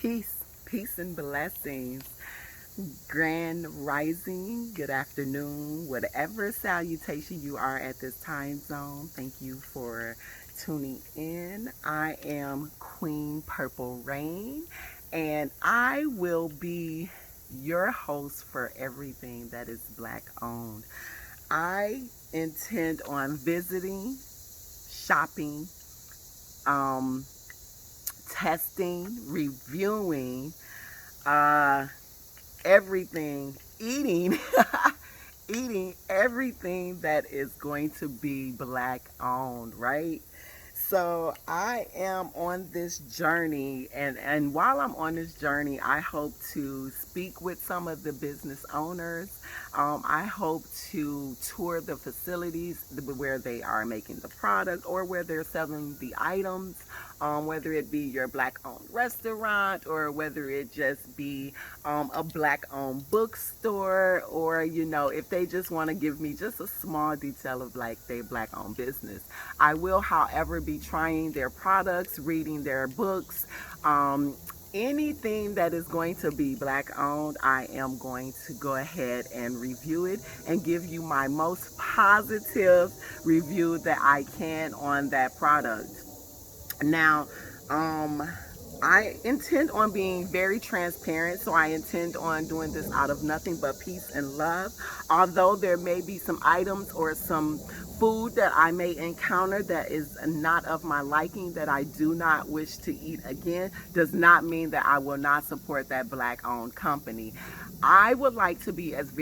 Peace and blessings. Grand rising, good afternoon, whatever salutation you are at this time zone. Thank you for tuning in. I am Queen Purple Rain, and I will be your host for everything that is Black owned. I intend on visiting, shopping, um, testing, reviewing, uh, everything, eating, eating everything that is going to be Black owned, right? So I am on this journey, and while I'm on this journey, I hope to speak with some of the business owners. I hope to tour the facilities where they are making the product or where they're selling the items, whether it be your Black owned restaurant or whether it just be a Black owned bookstore, or if they just want to give me just a small detail of like their Black owned business. I will, however, be trying their products, reading their books. Anything that is going to be Black owned, I am going to go ahead and review it and give you my most positive review that I can on that product. Now, I intend on being very transparent, so I intend on doing this out of nothing but peace and love. Although there may be some items or some food that I may encounter that is not of my liking, that I do not wish to eat again, does not mean that I will not support that Black owned company. I would like to be as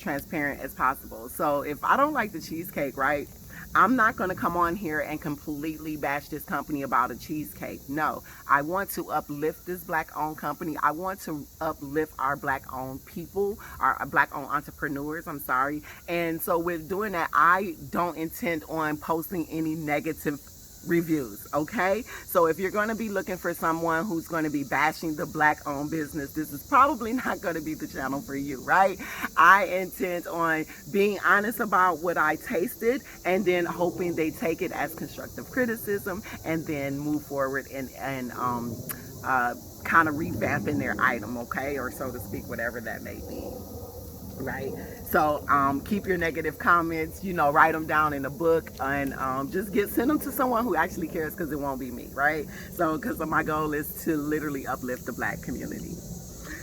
transparent as possible. So if I don't like the cheesecake, right, I'm not going to come on here and completely bash this company about a cheesecake. No, I want to uplift this Black owned company. I want to uplift our Black owned people, our Black owned entrepreneurs, I'm sorry. And so with doing that, I don't intend on posting any negative reviews, okay? So if you're going to be looking for someone who's going to be bashing the Black owned business, this is probably not going to be the channel for you, right? I intend on being honest about what I tasted and then hoping they take it as constructive criticism and then move forward and kind of revamping their item, okay? Or so to speak, whatever that may be. Right, so keep your negative comments, write them down in a book, and just send them to someone who actually cares, because it won't be me, right? So because my goal is to literally uplift the Black community.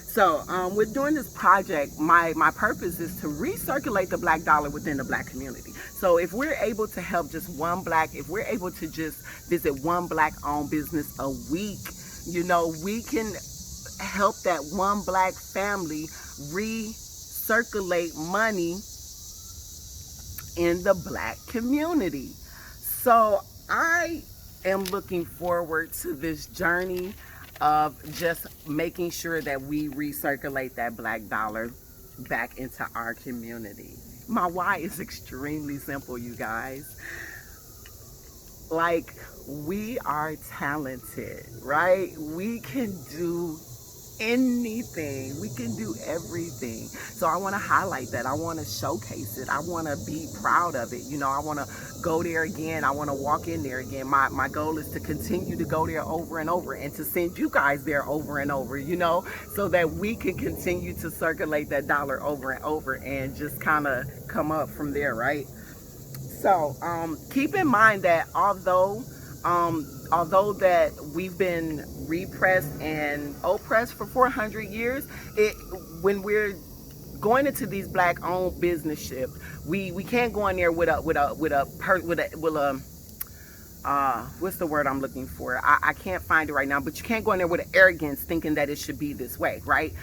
So with doing this project, my purpose is to recirculate the Black dollar within the Black community. So if we're able to help just if we're able to just visit one Black owned business a week, we can help that one Black family circulate money in the Black community. So I am looking forward to this journey of just making sure that we recirculate that Black dollar back into our community. My why is extremely simple, you guys. Like, we are talented, right? We can do anything. We can do everything. So I want to highlight that. I want to showcase it. I want to be proud of it. I want to go there again. I want to walk in there again. My goal is to continue to go there over and over and to send you guys there over and over, so that we can continue to circulate that dollar over and over and just kind of come up from there, right? So keep in mind that although that we've been repressed and oppressed for 400 years, when we're going into these Black owned business ships, we can't go in there with a what's the word I'm looking for? I can't find it right now, but you can't go in there with an arrogance thinking that it should be this way, right?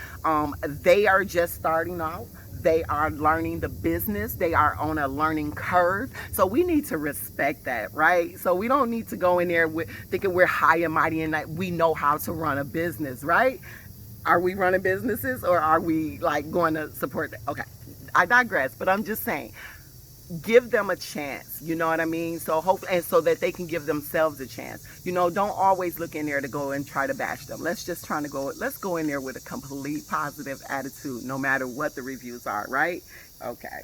They are just starting out. They are learning the business. They are on a learning curve. So we need to respect that, right? So we don't need to go in there with thinking we're high and mighty and that we know how to run a business, right? Are we running businesses, or are we like going to support that? Okay, I digress, but I'm just saying, give them a chance, you know what I mean? So hopefully, and so that they can give themselves a chance. Don't always look in there to go and try to bash them. Let's go in there with a complete positive attitude, no matter what the reviews are, right? Okay.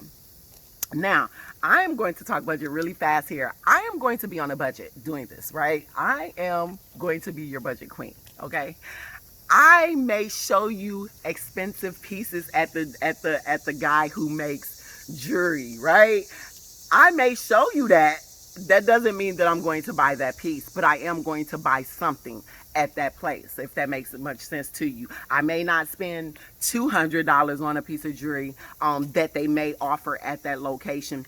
Now, I am going to talk budget really fast here. I am going to be on a budget doing this, right? I am going to be your budget queen, okay? I may show you expensive pieces at the guy who makes jewelry, right? I may show you that. That doesn't mean that I'm going to buy that piece, but I am going to buy something at that place, if that makes much sense to you. I may not spend $200 on a piece of jewelry that they may offer at that location,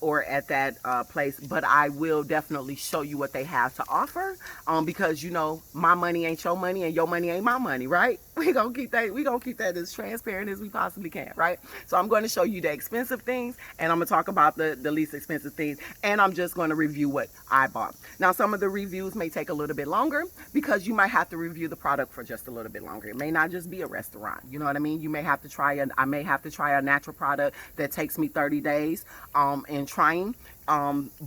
or at that place, but I will definitely show you what they have to offer, because you know my money ain't your money and your money ain't my money, right? We gonna keep that as transparent as we possibly can, right? So I'm going to show you the expensive things, and I'm gonna talk about the least expensive things, and I'm just going to review what I bought. Now some of the reviews may take a little bit longer because you might have to review the product for just a little bit longer. It may not just be a restaurant, you know what I mean? You may have to I may have to try a natural product that takes me 30 days in trying,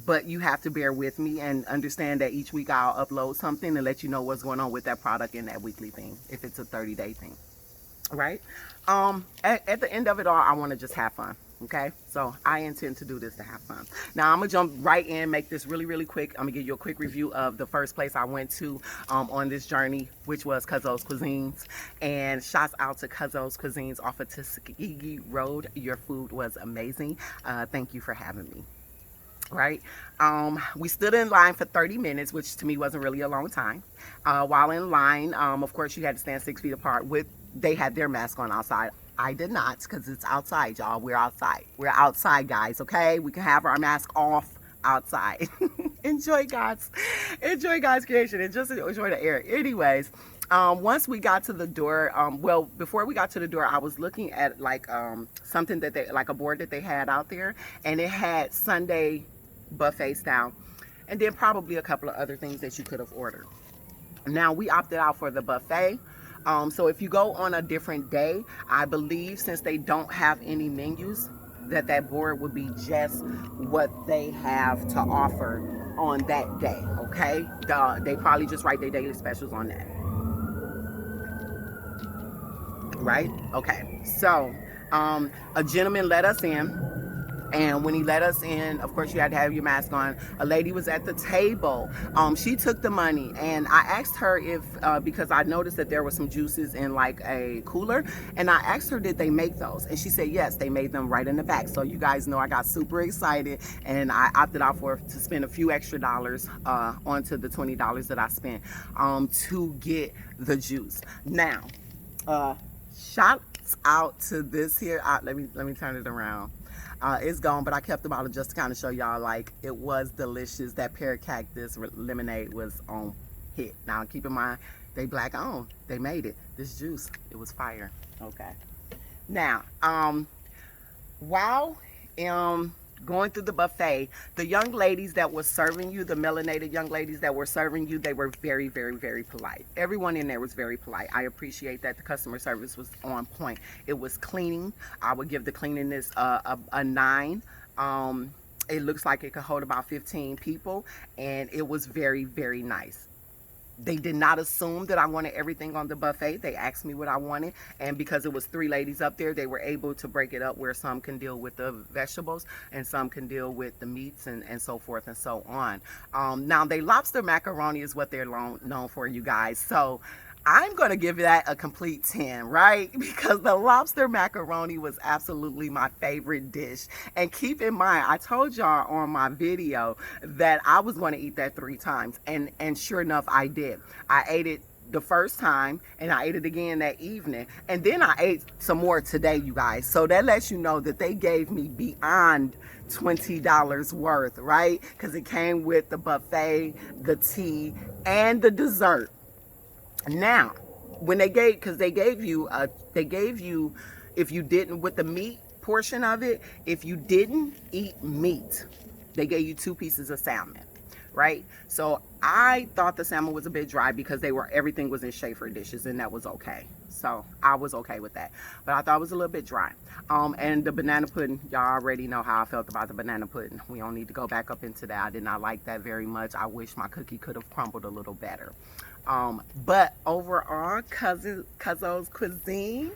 but you have to bear with me and understand that each week I'll upload something and let you know what's going on with that product in that weekly thing, if it's a 30-day thing, right? At the end of it all, I want to just have fun. Okay, so I intend to do this to have fun. Now I'm gonna jump right in, make this really quick. I'm gonna give you a quick review of the first place I went to on this journey, which was Cuzzo's Cuisines. And shouts out to Cuzzo's Cuisines off of Tuskegee Road. Your food was amazing. Thank you for having me. Right, we stood in line for 30 minutes, which to me wasn't really a long time. While in line, of course you had to stand 6 feet apart. They had their mask on outside. I did not, because it's outside, y'all. We're outside, guys. Okay, we can have our mask off outside. enjoy God's creation and just enjoy the air. Anyways, once we got to the door, well, before we got to the door, I was looking at like something that like a board that they had out there, and it had Sunday buffet style, and then probably a couple of other things that you could have ordered. Now we opted out for the buffet. So if you go on a different day, I believe since they don't have any menus, that board would be just what they have to offer on that day. Okay, they probably just write their daily specials on that. Right? Okay. So a gentleman let us in. And when he let us in, of course, you had to have your mask on. A lady was at the table. She took the money, and I asked her if, because I noticed that there were some juices in like a cooler, and I asked her, did they make those? And she said, yes, they made them right in the back. So you guys know I got super excited, and I opted out to spend a few extra dollars onto the $20 that I spent to get the juice. Now, shouts out to this here. Let me turn it around. It's gone, but I kept the bottle just to kind of show y'all like it was delicious. That pear cactus lemonade was on hit. Now keep in mind, they black owned. They made it. This juice, it was fire. Okay. Now, while going through the buffet, the young ladies that were serving you, the melanated young ladies that were serving you, they were very polite. Everyone in there was very polite. I appreciate that. The customer service was on point. It was cleaning. I would give the cleanliness a 9. It looks like it could hold about 15 people, and it was very nice. They did not assume that I wanted everything on the buffet. They asked me what I wanted, and because it was 3 ladies up there, they were able to break it up where some can deal with the vegetables and some can deal with the meats and so forth and so on. Now, they lobster macaroni is what they're known for, you guys. So I'm going to give that a complete 10, right? Because the lobster macaroni was absolutely my favorite dish. And keep in mind, I told y'all on my video that I was going to eat that 3 times. And sure enough, I did. I ate it the first time, and I ate it again that evening. And then I ate some more today, you guys. So that lets you know that they gave me beyond $20 worth, right? Because it came with the buffet, the tea, and the dessert. Now, when they gave you, if you didn't, with the meat portion of it, if you didn't eat meat, they gave you 2 pieces of salmon, right? So I thought the salmon was a bit dry because everything was in Schaefer dishes, and that was okay. So I was okay with that, but I thought it was a little bit dry. And the banana pudding, y'all already know how I felt about the banana pudding. We don't need to go back up into that. I did not like that very much. I wish my cookie could have crumbled a little better. But overall, Cuzzo's Cuisine,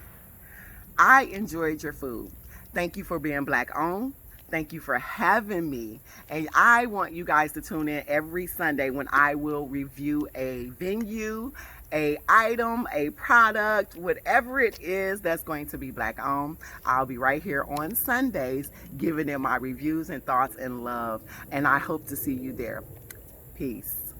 I enjoyed your food. Thank you for being Black owned. Thank you for having me. And I want you guys to tune in every Sunday when I will review a venue a item, a product, whatever it is that's going to be Black owned. I'll be right here on Sundays giving them my reviews and thoughts and love. And I hope to see you there. Peace.